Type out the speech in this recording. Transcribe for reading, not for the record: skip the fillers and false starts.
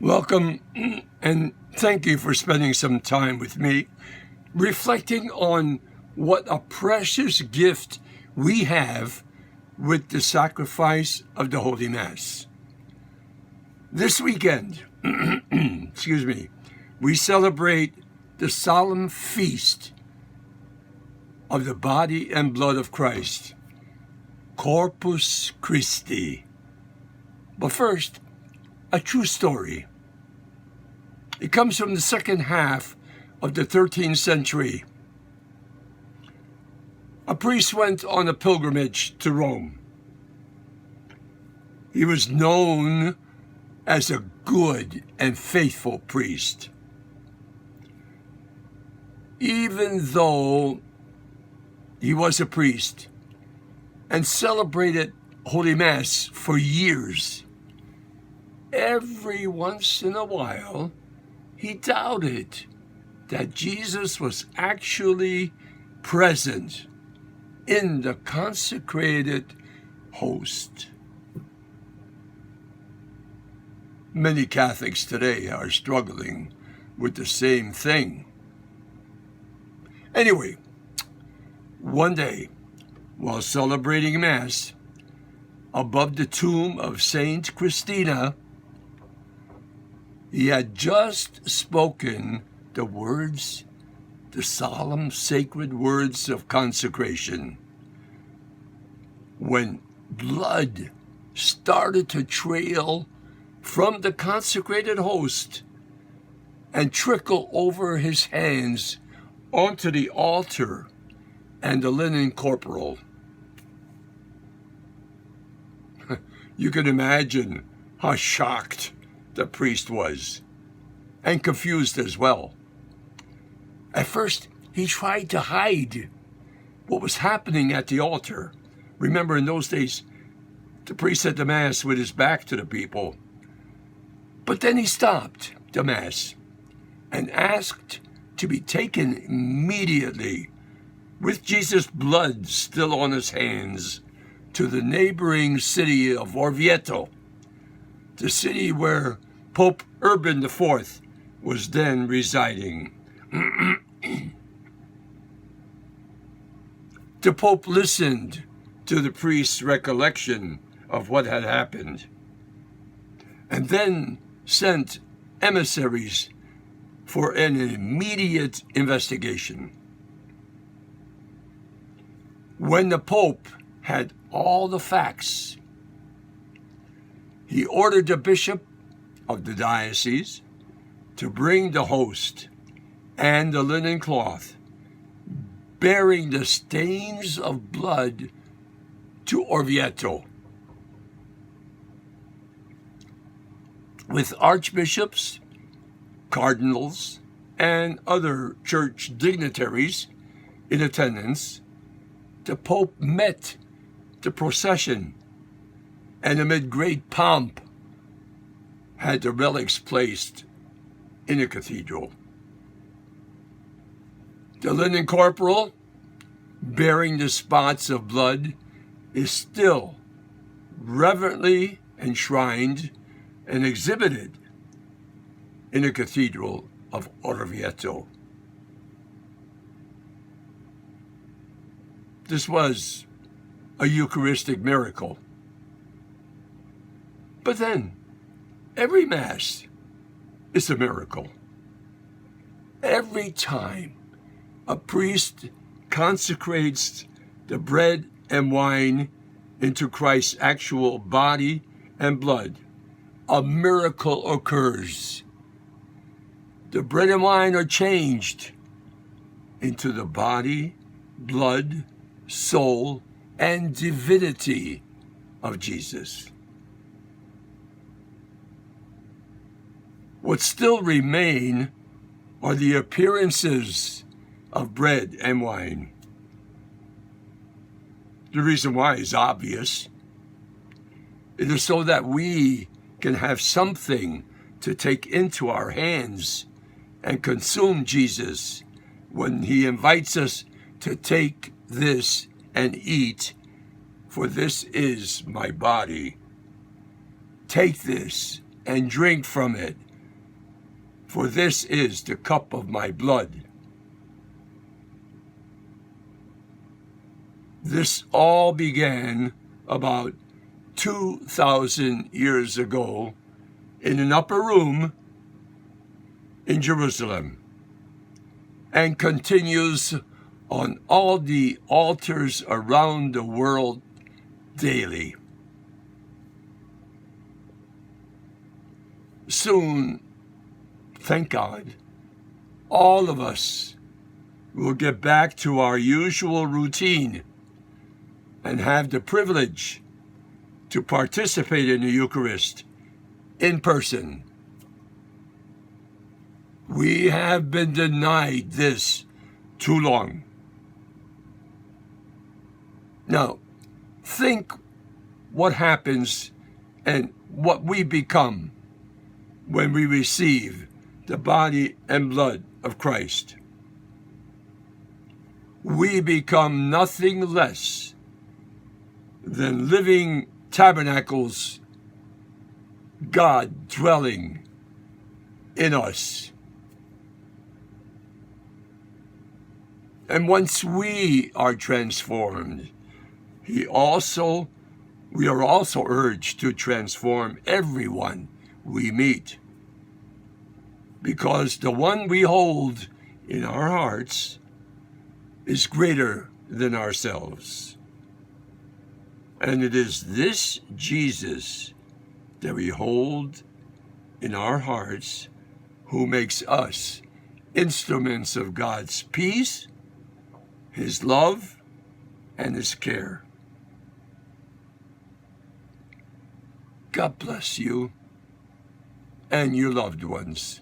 Welcome, and thank you for spending some time with me, reflecting on what a precious gift we have with the sacrifice of the Holy Mass. This weekend, we celebrate the solemn feast of the body and blood of Christ, Corpus Christi. But first, a true story. It comes from the second half of the 13th century. A priest went on a pilgrimage to Rome. He was known as a good and faithful priest. Even though he was a priest and celebrated Holy Mass for years, every once in a while, he doubted that Jesus was actually present in the consecrated host. Many Catholics today are struggling with the same thing. Anyway, one day, while celebrating Mass, above the tomb of Saint Christina, he had just spoken the solemn, sacred words of consecration, when blood started to trail from the consecrated host and trickle over his hands onto the altar and the linen corporal. You can imagine how shocked the priest was, and confused as well. At first, he tried to hide what was happening at the altar. Remember, in those days, the priest said the Mass with his back to the people. But then he stopped the Mass and asked to be taken immediately, with Jesus' blood still on his hands, to the neighboring city of Orvieto, the city where Pope Urban IV was then residing. The Pope listened to the priest's recollection of what had happened, and then sent emissaries for an immediate investigation. When the Pope had all the facts, he ordered the bishop of the diocese to bring the host and the linen cloth bearing the stains of blood to Orvieto. With archbishops, cardinals, and other church dignitaries in attendance, the Pope met the procession and amid great pomp had the relics placed in a cathedral. The linen corporal, bearing the spots of blood, is still reverently enshrined and exhibited in the cathedral of Orvieto. This was a Eucharistic miracle. But then, every Mass is a miracle. Every time a priest consecrates the bread and wine into Christ's actual body and blood, a miracle occurs. The bread and wine are changed into the body, blood, soul, and divinity of Jesus. What still remain are the appearances of bread and wine. The reason why is obvious. It is so that we can have something to take into our hands and consume Jesus when he invites us to take this and eat, for this is my body. Take this and drink from it, for this is the cup of my blood. This all began about 2,000 years ago in an upper room in Jerusalem and continues on all the altars around the world daily. Soon, thank God, all of us will get back to our usual routine and have the privilege to participate in the Eucharist in person. We have been denied this too long. Now, think what happens and what we become when we receive the body and blood of Christ. We become nothing less than living tabernacles, God dwelling in us. And once we are transformed, we are also urged to transform everyone we meet. Because the one we hold in our hearts is greater than ourselves. And it is this Jesus that we hold in our hearts who makes us instruments of God's peace, His love, and His care. God bless you and your loved ones.